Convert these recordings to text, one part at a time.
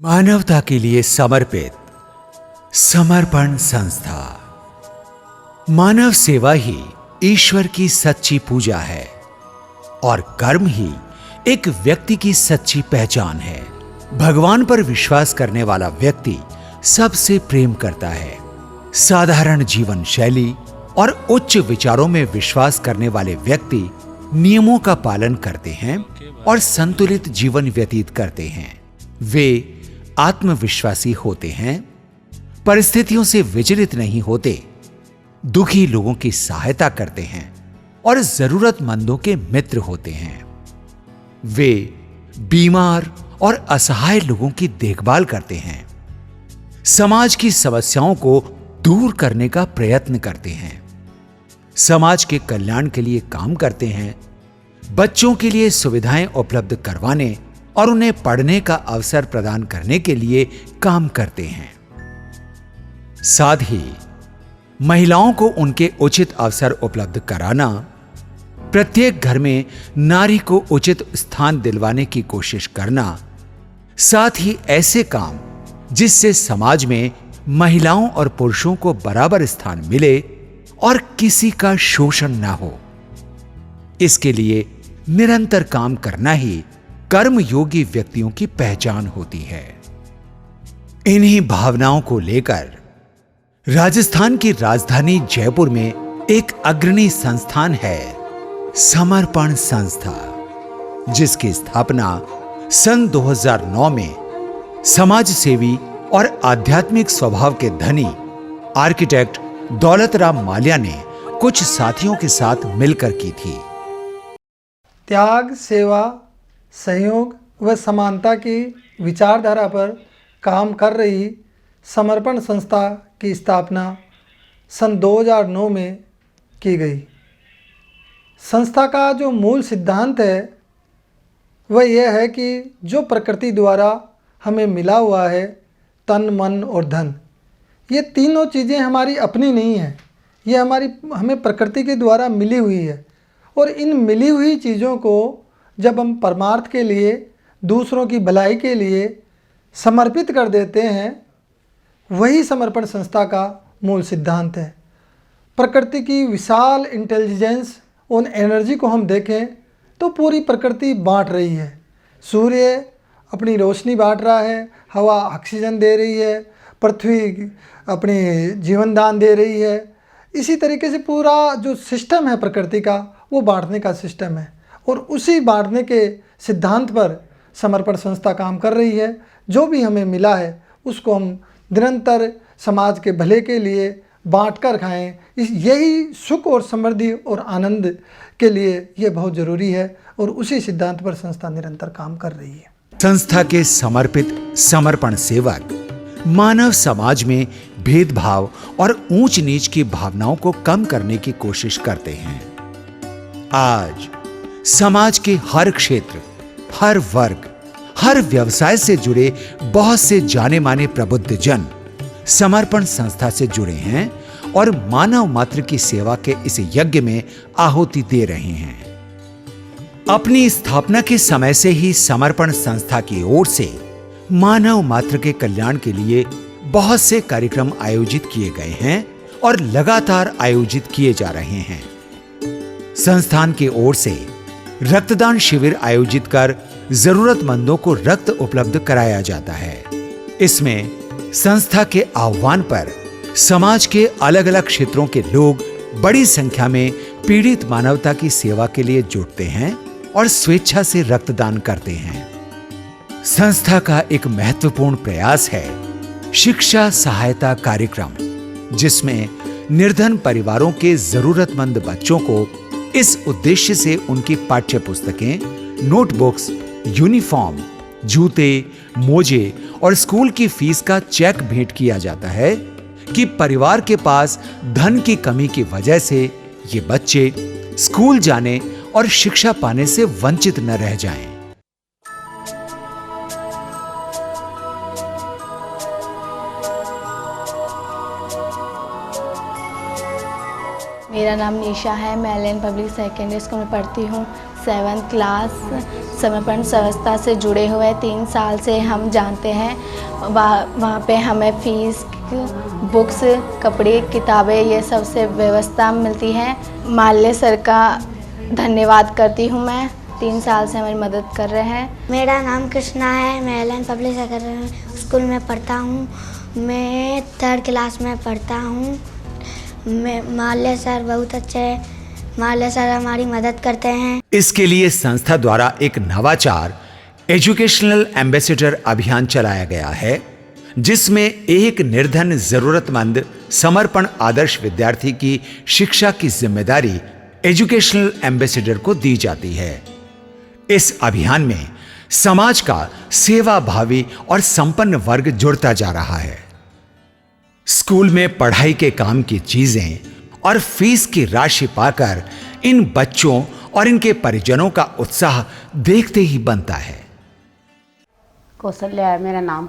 मानवता के लिए समर्पित समर्पण संस्था। मानव सेवा ही ईश्वर की सच्ची पूजा है और कर्म ही एक व्यक्ति की सच्ची पहचान है। भगवान पर विश्वास करने वाला व्यक्ति सबसे प्रेम करता है। साधारण जीवन शैली और उच्च विचारों में विश्वास करने वाले व्यक्ति नियमों का पालन करते हैं और संतुलित जीवन व्यतीत करते हैं। वे आत्मविश्वासी होते हैं, परिस्थितियों से विचलित नहीं होते, दुखी लोगों की सहायता करते हैं और जरूरतमंदों के मित्र होते हैं। वे बीमार और असहाय लोगों की देखभाल करते हैं, समाज की समस्याओं को दूर करने का प्रयत्न करते हैं, समाज के कल्याण के लिए काम करते हैं, बच्चों के लिए सुविधाएं उपलब्ध करवाने और उन्हें पढ़ने का अवसर प्रदान करने के लिए काम करते हैं। साथ ही महिलाओं को उनके उचित अवसर उपलब्ध कराना, प्रत्येक घर में नारी को उचित स्थान दिलवाने की कोशिश करना, साथ ही ऐसे काम जिससे समाज में महिलाओं और पुरुषों को बराबर स्थान मिले और किसी का शोषण ना हो, इसके लिए निरंतर काम करना ही कर्मयोगी व्यक्तियों की पहचान होती है। इन्हीं भावनाओं को लेकर राजस्थान की राजधानी जयपुर में एक अग्रणी संस्थान है समर्पण संस्था, जिसकी स्थापना सन 2009 में समाज सेवी और आध्यात्मिक स्वभाव के धनी आर्किटेक्ट दौलतराम माल्या ने कुछ साथियों के साथ मिलकर की थी। त्याग, सेवा, सहयोग व समानता की विचारधारा पर काम कर रही समर्पण संस्था की स्थापना सन 2009 में की गई। संस्था का जो मूल सिद्धांत है वह यह है कि जो प्रकृति द्वारा हमें मिला हुआ है, तन, मन और धन, ये तीनों चीज़ें हमारी अपनी नहीं हैं, ये हमें प्रकृति के द्वारा मिली हुई है। और इन मिली हुई चीज़ों को जब हम परमार्थ के लिए, दूसरों की भलाई के लिए समर्पित कर देते हैं, वही समर्पण संस्था का मूल सिद्धांत है। प्रकृति की विशाल इंटेलिजेंस और एनर्जी को हम देखें तो पूरी प्रकृति बांट रही है। सूर्य अपनी रोशनी बांट रहा है, हवा ऑक्सीजन दे रही है, पृथ्वी अपनी जीवन दान दे रही है। इसी तरीके से पूरा जो सिस्टम है प्रकृति का, वो बांटने का सिस्टम है और उसी बांटने के सिद्धांत पर समर्पण संस्था काम कर रही है। जो भी हमें मिला है उसको हम निरंतर समाज के भले के लिए बांट कर खाएँ। यही सुख और समृद्धि और आनंद के लिए ये बहुत ज़रूरी है और उसी सिद्धांत पर संस्था निरंतर काम कर रही है। संस्था के समर्पित समर्पण सेवक मानव समाज में भेदभाव और ऊंच नीच की भावनाओं को कम करने की कोशिश करते हैं। आज समाज के हर क्षेत्र, हर वर्ग, हर व्यवसाय से जुड़े बहुत से जाने माने प्रबुद्ध जन समर्पण संस्था से जुड़े हैं और मानव मात्र की सेवा के इस यज्ञ में आहुति दे रहे हैं। अपनी स्थापना के समय से ही समर्पण संस्था की ओर से मानव मात्र के कल्याण के लिए बहुत से कार्यक्रम आयोजित किए गए हैं और लगातार आयोजित किए जा रहे हैं। संस्थान की ओर से रक्तदान शिविर आयोजित कर जरूरतमंदों को रक्त उपलब्ध कराया जाता है। इसमें संस्था के आह्वान पर समाज के अलग अलग क्षेत्रों के लोग बड़ी संख्या में पीड़ित मानवता की सेवा के लिए जुटते हैं और स्वेच्छा से रक्तदान करते हैं। संस्था का एक महत्वपूर्ण प्रयास है शिक्षा सहायता कार्यक्रम, जिसमें निर्धन परिवारों के जरूरतमंद बच्चों को इस उद्देश्य से उनकी पाठ्य पुस्तकें, नोटबुक्स, यूनिफॉर्म, जूते, मोजे और स्कूल की फीस का चेक भेंट किया जाता है कि परिवार के पास धन की कमी की वजह से ये बच्चे स्कूल जाने और शिक्षा पाने से वंचित न रह जाएं। मेरा नाम निशा है। मैं एलएन पब्लिक सेकेंडरी स्कूल में पढ़ती हूँ। 7th क्लास समर्पण संस्था से जुड़े हुए 3 साल से हम जानते हैं। वहाँ पे हमें फीस, बुक्स, कपड़े, किताबें ये सब से व्यवस्था मिलती है। माल्य सर का धन्यवाद करती हूँ मैं, 3 साल से हमारी मदद कर रहे हैं। मेरा नाम कृष्णा है, मैं L N public secondary school में पढ़ता हूँ। मैं 3rd क्लास में पढ़ता हूँ। मैं माल्य सर बहुत अच्छे हैं, माल्य सर हमारी मदद करते हैं। इसके लिए संस्था द्वारा एक नवाचार एजुकेशनल एम्बेसडर अभियान चलाया गया है, जिसमें एक निर्धन जरूरतमंद समर्पण आदर्श विद्यार्थी की शिक्षा की जिम्मेदारी एजुकेशनल एम्बेसडर को दी जाती है। इस अभियान में समाज का सेवा भावी और संपन्न वर्ग जुड़ता जा रहा है। स्कूल में पढ़ाई के काम की चीजें और फीस की राशि पाकर इन बच्चों और इनके परिजनों का उत्साह देखते ही बनता है। कौशल्या है मेरा नाम,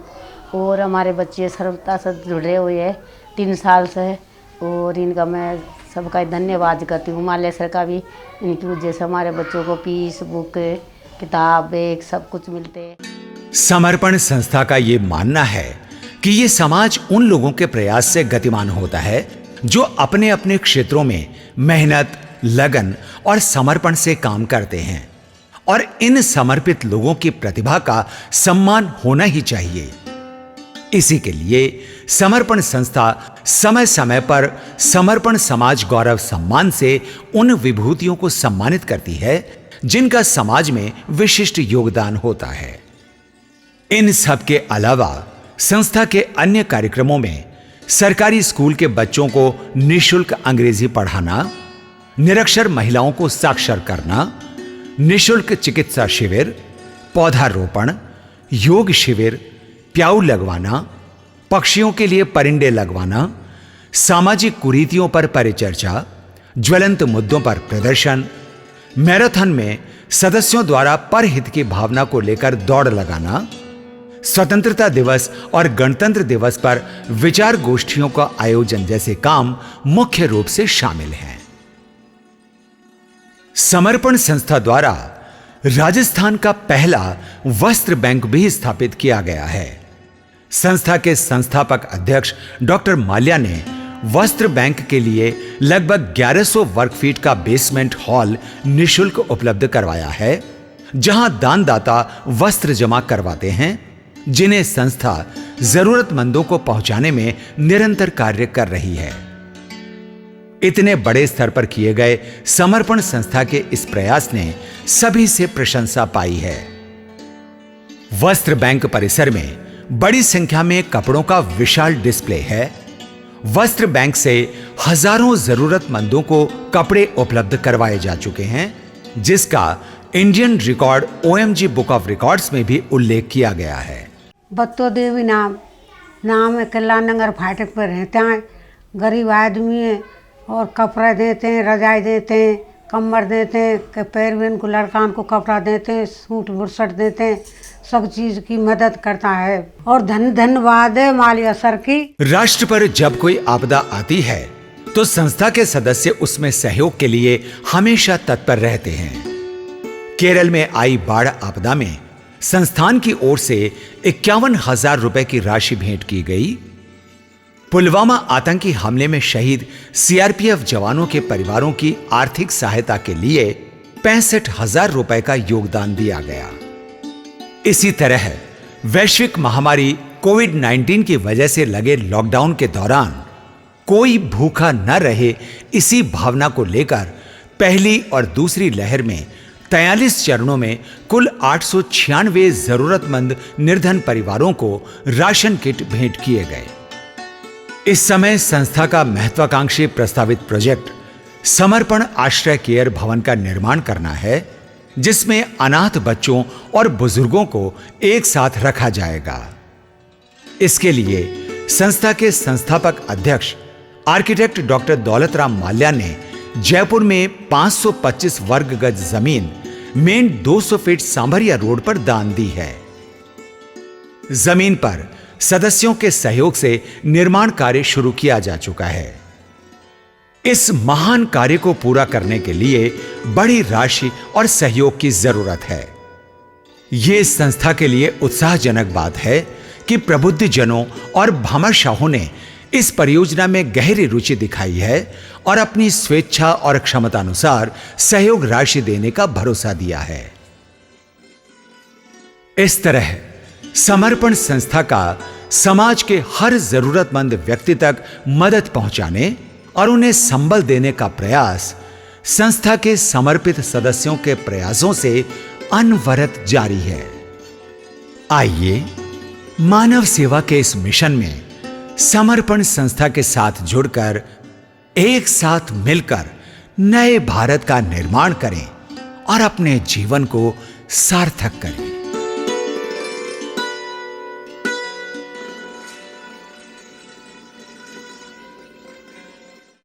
और हमारे बच्चे सर्वता से जुड़े हुए हैं 3 साल से, और इनका मैं सबका धन्यवाद करती हूँ। माल्य सर का भी, इनकी वजह से हमारे बच्चों को फीस, बुक, किताब, बैग सब कुछ मिलते हैं। समर्पण संस्था का ये मानना है कि ये समाज उन लोगों के प्रयास से गतिमान होता है जो अपने अपने क्षेत्रों में मेहनत, लगन और समर्पण से काम करते हैं, और इन समर्पित लोगों की प्रतिभा का सम्मान होना ही चाहिए। इसी के लिए समर्पण संस्था समय समय पर समर्पण समाज गौरव सम्मान से उन विभूतियों को सम्मानित करती है जिनका समाज में विशिष्ट योगदान होता है। इन सब के अलावा संस्था के अन्य कार्यक्रमों में सरकारी स्कूल के बच्चों को निःशुल्क अंग्रेजी पढ़ाना, निरक्षर महिलाओं को साक्षर करना, निःशुल्क चिकित्सा शिविर, पौधारोपण, योग शिविर, प्याऊ लगवाना, पक्षियों के लिए परिंदे लगवाना, सामाजिक कुरीतियों पर परिचर्चा, ज्वलंत मुद्दों पर प्रदर्शन, मैराथन में सदस्यों द्वारा परहित की भावना को लेकर दौड़ लगाना, स्वतंत्रता दिवस और गणतंत्र दिवस पर विचार गोष्ठियों का आयोजन जैसे काम मुख्य रूप से शामिल हैं। समर्पण संस्था द्वारा राजस्थान का पहला वस्त्र बैंक भी स्थापित किया गया है। संस्था के संस्थापक अध्यक्ष डॉक्टर माल्या ने वस्त्र बैंक के लिए लगभग 1100 वर्ग फीट का बेसमेंट हॉल निःशुल्क उपलब्ध करवाया है, जहां दानदाता वस्त्र जमा करवाते हैं, जिन्हें संस्था जरूरतमंदों को पहुंचाने में निरंतर कार्य कर रही है। इतने बड़े स्तर पर किए गए समर्पण संस्था के इस प्रयास ने सभी से प्रशंसा पाई है। वस्त्र बैंक परिसर में बड़ी संख्या में कपड़ों का विशाल डिस्प्ले है। वस्त्र बैंक से हजारों जरूरतमंदों को कपड़े उपलब्ध करवाए जा चुके हैं, जिसका Indian record OMG book of records में भी उल्लेख किया गया है। बत्तो देवी नाम है, किला नगर फाटक पर रहते हैं। गरीब आदमी है, और कपड़ा देते हैं, रजाई देते हैं, कम्बल देते हैं, पैर में को लड़कान को कपड़ा देते हैं, सूट बुरसट देते हैं, सब चीज की मदद करता है। और धन्यवाद है माल्या सर की। राष्ट्र पर जब कोई आपदा आती है तो संस्था के सदस्य उसमें सहयोग के लिए हमेशा तत्पर रहते हैं। केरल में आई बाढ़ आपदा में संस्थान की ओर से 51,000 रुपए की राशि भेंट की गई। पुलवामा आतंकी हमले में शहीद CRPF जवानों के परिवारों की आर्थिक सहायता के लिए 65,000 रुपए का योगदान दिया गया। इसी तरह वैश्विक महामारी कोविड-19 की वजह से लगे लॉकडाउन के दौरान कोई भूखा न रहे, इसी भावना को लेकर पहली और दूसरी लहर में 43 चरणों में कुल 896 जरूरतमंद निर्धन परिवारों को राशन किट भेंट किए गए। इस समय संस्था का महत्वाकांक्षी प्रस्तावित प्रोजेक्ट समर्पण आश्रय केयर भवन का निर्माण करना है, जिसमें अनाथ बच्चों और बुजुर्गों को एक साथ रखा जाएगा। इसके लिए संस्था के संस्थापक अध्यक्ष आर्किटेक्ट डॉक्टर दौलतराम माल्या ने जयपुर में 525 वर्ग गज जमीन मेन 200 फीट सांभरिया रोड पर दान दी है। जमीन पर सदस्यों के सहयोग से निर्माण कार्य शुरू किया जा चुका है। इस महान कार्य को पूरा करने के लिए बड़ी राशि और सहयोग की जरूरत है। यह संस्था के लिए उत्साहजनक बात है कि प्रबुद्ध जनों और भामाशाहों ने इस परियोजना में गहरी रुचि दिखाई है और अपनी स्वेच्छा और क्षमता अनुसार सहयोग राशि देने का भरोसा दिया है। इस तरह समर्पण संस्था का समाज के हर जरूरतमंद व्यक्ति तक मदद पहुंचाने और उन्हें संबल देने का प्रयास संस्था के समर्पित सदस्यों के प्रयासों से अनवरत जारी है। आइए मानव सेवा के इस मिशन में समर्पण संस्था के साथ जुड़कर एक साथ मिलकर नए भारत का निर्माण करें और अपने जीवन को सार्थक करें।